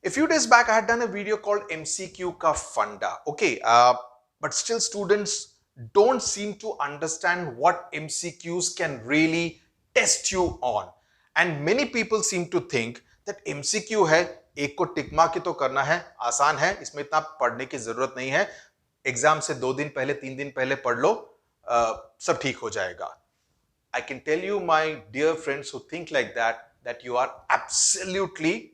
A few days back, I had done a video called MCQ ka Funda. Okay, but still students don't seem to understand what MCQs can really test you on. And many people seem to think that MCQ है, एक को tick mark ही तो करना है, आसान है, इसमें इतना पढ़ने की जरूरत नहीं है, एग्जाम से 2 दिन पहले 3 दिन पहले पढ़ लो, सब ठीक हो जाएगा. I can tell you, my dear friends who think like that you are absolutely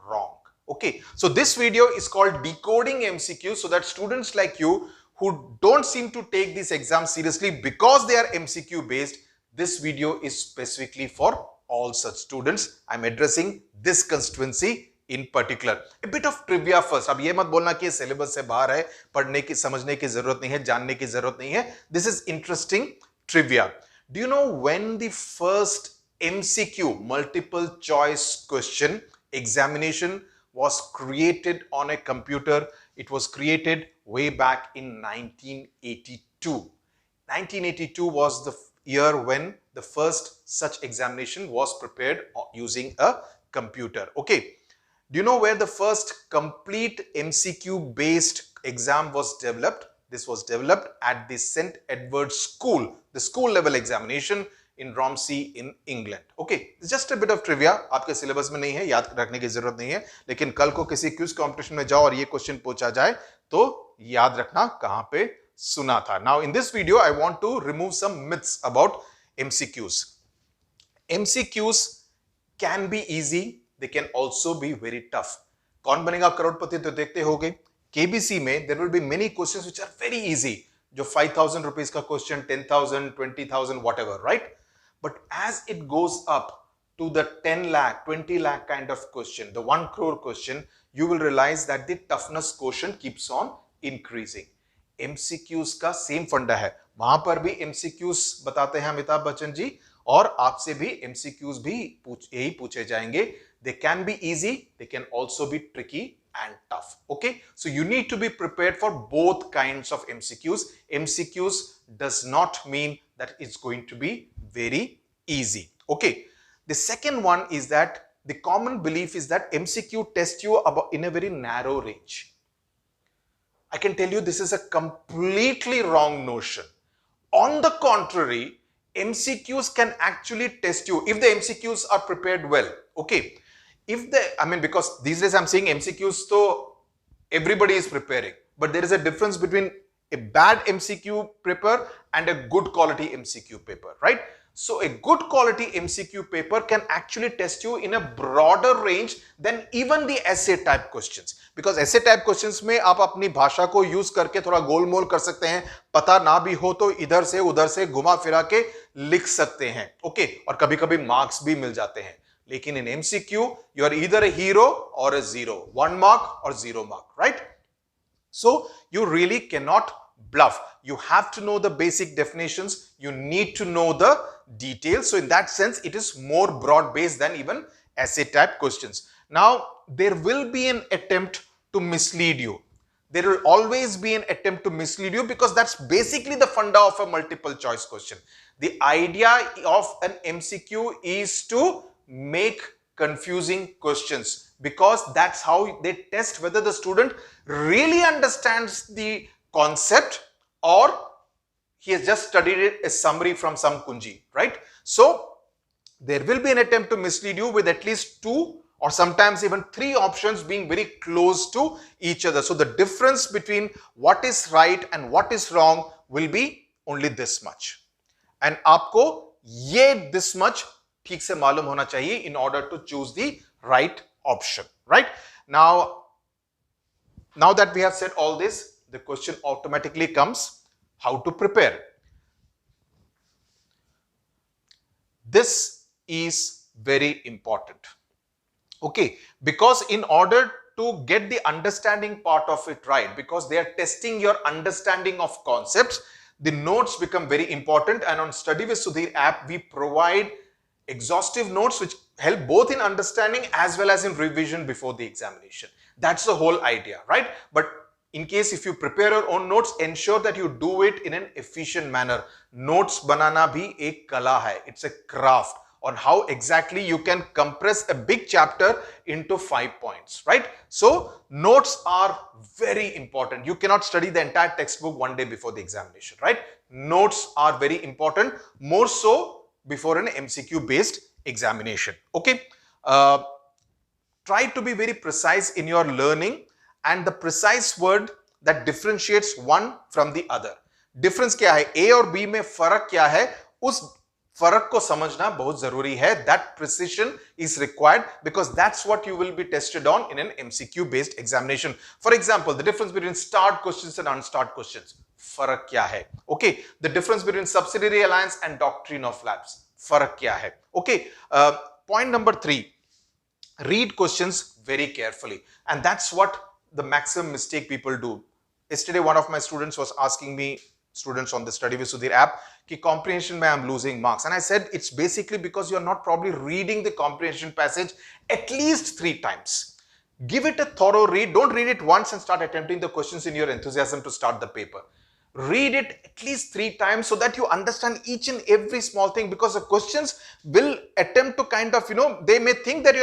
wrong. Okay, so this video is called Decoding MCQs, so that students like you who don't seem to take these exams seriously because they are MCQ based, this video is specifically for all such students. I'm addressing this constituency in particular. A bit of trivia first. अब ये मत बोलना कि syllabus से बाहर है, पढ़ने की समझने की जरूरत नहीं है, जानने की जरूरत नहीं है. This is interesting trivia. Do you know when the first MCQ, multiple choice question examination, was created on a computer? It was created way back in 1982. 1982 was the year when the first such examination was prepared using a computer. Okay. Do you know where the first complete MCQ based exam was developed? This was developed at the St. Edward's School, the school level examination in Romsey in England. Okay, it's just a bit of trivia. आपके syllabus में नहीं है, याद रखने की जरूरत नहीं है, लेकिन कल को किसी क्विज कंपटीशन में जाओ और ये क्वेश्चन पूछा जाए तो याद रखना कहां पे सुना था. Now in this video I want to remove some myths about MCQs. MCQs can be easy, they can also be very tough. कौन बनेगा करोड़पति तो देखते होगे. KBC में there will be many questions which are very easy, जो 5,000 rupees का question, 10,000, 20,000, whatever, right? But as it goes up to the 10 lakh, 20 lakh kind of question, the 1 crore question, you will realize that the toughness quotient keeps on increasing. MCQs का same फंडा है, वहां पर भी MCQs बताते हैं अमिताभ बच्चन जी, और आपसे भी MCQs भी यही पूछे जाएंगे. They can be easy, they can also be tricky and tough. Okay, so you need to be prepared for both kinds of MCQs. MCQs does not mean that it's going to be very easy. Okay, the second one is that the common belief is that MCQ tests you in a very narrow range. I can tell you this is a completely wrong notion. On the contrary, MCQs can actually test you if the MCQs are prepared well. Okay, because these days I'm saying MCQs, so everybody is preparing, but there is a difference between a bad MCQ paper and a good quality MCQ paper, right? So a good quality MCQ paper can actually test you in a broader range than even the essay type questions, because essay type questions में आप अपनी भाषा को use करके थोड़ा गोलमोल कर सकते हैं, पता ना भी हो तो इधर से उधर से घुमा फिरा के लिख सकते हैं. ओके, और कभी कभी मार्क्स भी मिल जाते हैं. लेकिन in MCQ, you are either a hero or a zero, 1 mark or 0 mark, right? So you really cannot bluff. You have to know the basic definitions. You need to know the details. So in that sense, it is more broad based than even essay type questions. Now, there will be an attempt to mislead you. There will always be an attempt to mislead you, because that's basically the funda of a multiple choice question. The idea of an MCQ is to make confusing questions, because that's how they test whether the student really understands the concept or he has just studied it a summary from some kunji, right? So there will be an attempt to mislead you with at least 2 or sometimes even 3 options being very close to each other. So the difference between what is right and what is wrong will be only this much, and आपको ये this much ठीक से मालूम होना चाहिए in order to choose the right option, right? Now that we have said all this, the question automatically comes: how to prepare? This is very important. Okay, because in order to get the understanding part of it right, because they are testing your understanding of concepts, the notes become very important. And on Study with Sudhir app, we provide exhaustive notes which help both in understanding as well as in revision before the examination. That's the whole idea, right? But in case if you prepare your own notes, ensure that you do it in an efficient manner. Notes banana bhi ek kala hai. It's a craft. on how exactly you can compress a big chapter into 5 points, right? So notes are very important. You cannot study the entire textbook one day before the examination, right? Notes are very important, more so before an MCQ based examination. Okay. Try to be very precise in your learning, and the precise word that differentiates one from the other. Difference क्या है, A और B में फर्क क्या है, उस फर्क को समझना बहुत जरूरी है. That precision is required because that's what you will be tested on in an MCQ based examination. For example, the difference between start questions and unstart questions. फर्क क्या है? Okay. The difference between subsidiary alliance and doctrine of lapse. फर्क क्या है? Okay. Point number 3. Read questions very carefully, and that's what the maximum mistake people do. Yesterday, one of my students was asking me, students on the Study with Sudhir app, ki comprehension mein I'm losing marks, and I said it's basically because you're not probably reading the comprehension passage at least 3 times. Give it a thorough read. Don't read it once and start attempting the questions in your enthusiasm to start the paper. Read it at least 3 times so that you understand each and every small thing, because the questions will attempt to kind of, they may think that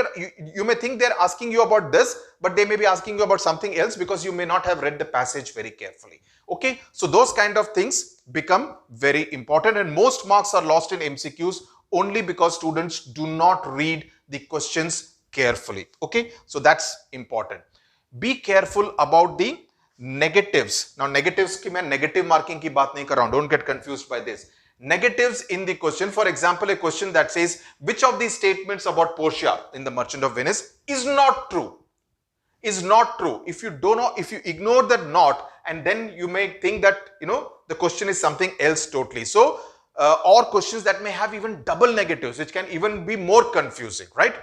you may think they're asking you about this, but they may be asking you about something else because you may not have read the passage very carefully. Okay, so those kind of things become very important, and most marks are lost in MCQs only because students do not read the questions carefully. Okay, so that's important. Be careful about the negatives. Now negatives ki main negative marking ki baat nahi kar raha hu. Don't get confused by this. Negatives in the question, for example, a question that says which of these statements about Portia in The Merchant of Venice is not true. Is not true. If you don't know, if you ignore that not, and then you may think that the question is something else totally. So or questions that may have even double negatives, which can even be more confusing, right?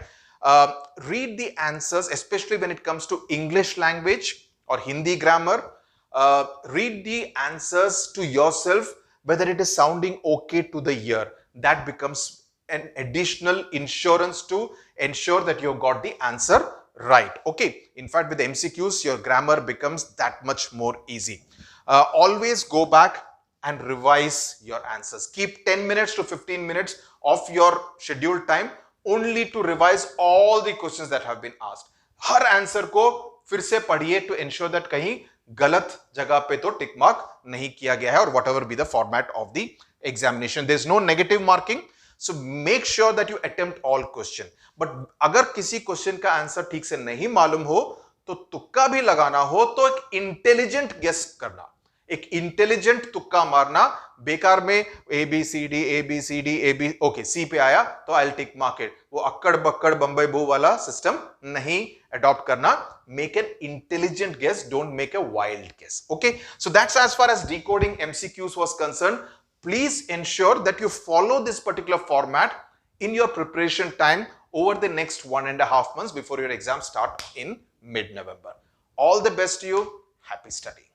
Read the answers, especially when it comes to English language or Hindi grammar. Read the answers to yourself, whether it is sounding okay to the ear. That becomes an additional insurance to ensure that you've got the answer right. Okay. In fact, with MCQs, your grammar becomes that much more easy. Always go back and revise your answers. Keep 10 minutes to 15 minutes of your scheduled time only to revise all the questions that have been asked. Her answer को फिर से पढ़िए to ensure that कहीं गलत जगह पे तो tick mark नहीं किया गया है, और whatever be the format of the examination. There is no negative marking, so make sure that you attempt all question. But अगर किसी क्वेश्चन का आंसर ठीक से नहीं मालूम हो तो तुक्का भी लगाना हो तो एक इंटेलिजेंट गेस करना, एक इंटेलिजेंट तुक्का मारना. बेकार में ABCD ओके सी पे आया तो I will tick mark it, वो अक्कड़ बक्कड़ बम्बई बू वाला सिस्टम नहीं अडॉप्ट करना. Make an intelligent guess, don't make a wild guess. Okay, so that's as far as decoding MCQs was concerned. Please ensure that you follow this particular format in your preparation time over the next 1.5 months before your exams start in mid-November. All the best to you. Happy study.